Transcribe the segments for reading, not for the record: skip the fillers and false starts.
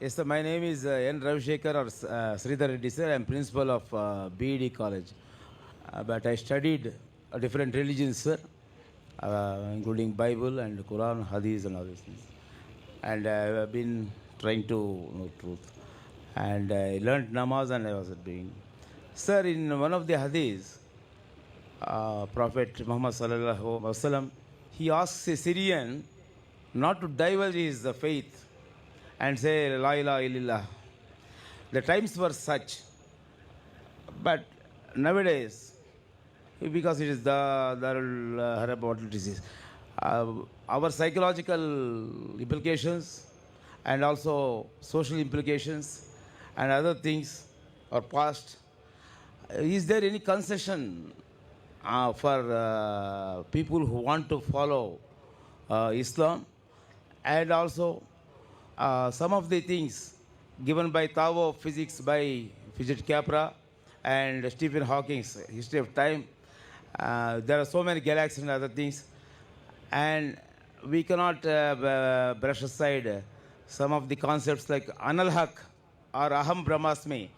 Yes, sir. My name is N. Ravi Shekar or Sridhar Reddy, sir. I am principal of BED college. But I studied different religions, sir, including Bible and Quran, Hadith, and all these things. And I have been trying to know truth. And I learned namaz and I was doing. Sir, in one of the Hadiths, Prophet Muhammad sallallahu alaihi wasallam, he asks a Syrian not to divulge his faith and say La ilaha illallah. The times were such, but nowadays, because it is the Harab bottle disease, our psychological implications and also social implications and other things are past. Is there any concession for people who want to follow Islam? And also, some of the things given by Tao of physics by Fidget Capra and Stephen Hawking's History of Time, there are so many galaxies and other things, and we cannot brush aside some of the concepts like Anal Haq or Aham Brahmasmi.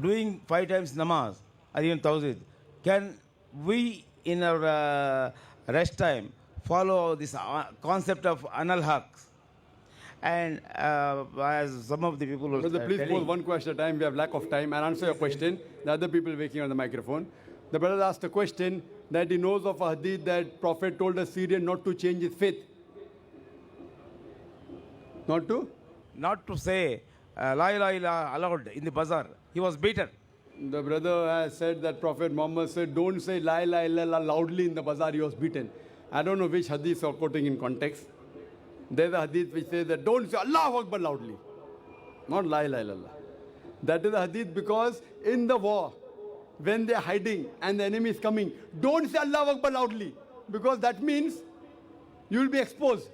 Doing 5 times namaz or even tawzid, can we in our rest time follow this concept of Anal Haq? And as some of the people were Brother, please pose one question at a time. We have lack of time. And answer your question. The other people waiting on the microphone. The brother asked a question that he knows of a hadith that Prophet told a Syrian not to change his faith. Not to? Not to say La ilaha illallah aloud in the bazaar. He was beaten. The brother has said that Prophet Muhammad said, don't say La ilaha illallah loudly in the bazaar. He was beaten. I don't know which hadith you are quoting in context. There's a hadith which says that don't say Allahu Akbar loudly. Not La ilaha illallah. That is a hadith because in the war, when they are hiding and the enemy is coming, don't say Allahu Akbar loudly. Because that means you will be exposed.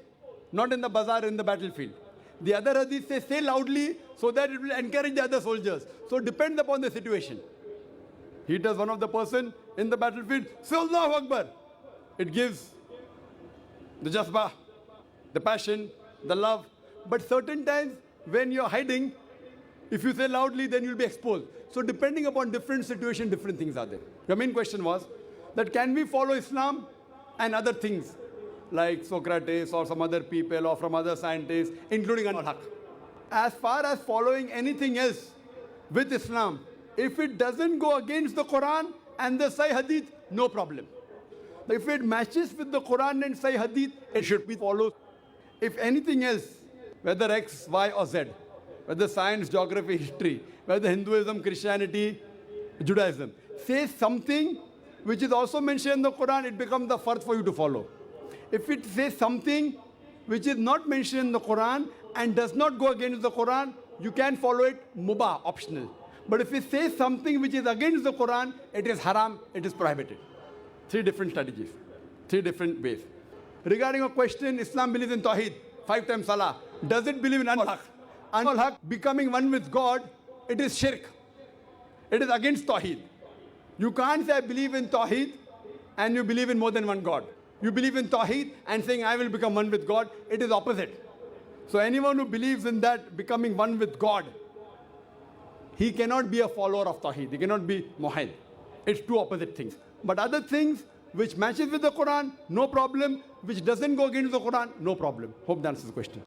Not in the bazaar, in the battlefield. The other hadith says say loudly so that it will encourage the other soldiers. So it depends upon the situation. He does one of the person in the battlefield, say Allahu Akbar. It gives the jazbah, the passion, the love. But certain times when you're hiding, if you say loudly, then you'll be exposed. So depending upon different situation, different things are there. Your main question was that can we follow Islam and other things like Socrates or some other people or from other scientists, including Al-Haq. As far as following anything else with Islam, if it doesn't go against the Quran and the Sahih Hadith, no problem. If it matches with the Quran and Sahih Hadith, it should be followed. If anything else, whether X, Y or Z, whether science, geography, history, whether Hinduism, Christianity, Judaism, says something which is also mentioned in the Quran, it becomes the fard for you to follow. If it says something which is not mentioned in the Quran and does not go against the Quran, you can follow it mubah, optional. But if it says something which is against the Quran, it is haram, it is prohibited. 3 different strategies, 3 different ways. Regarding a question, Islam believes in Tawheed, 5 times Salah. Does it believe in Anal-Haq? Anal-Haq, becoming one with God, it is shirk. It is against Tawheed. You can't say I believe in Tawheed and you believe in more than one God. You believe in Tawheed and saying I will become one with God, it is opposite. So anyone who believes in that becoming one with God, he cannot be a follower of Tawheed. He cannot be Muhammad. It's 2 opposite things. But other things which matches with the Quran, no problem. Which doesn't go against the Quran, no problem. Hope that answers the question.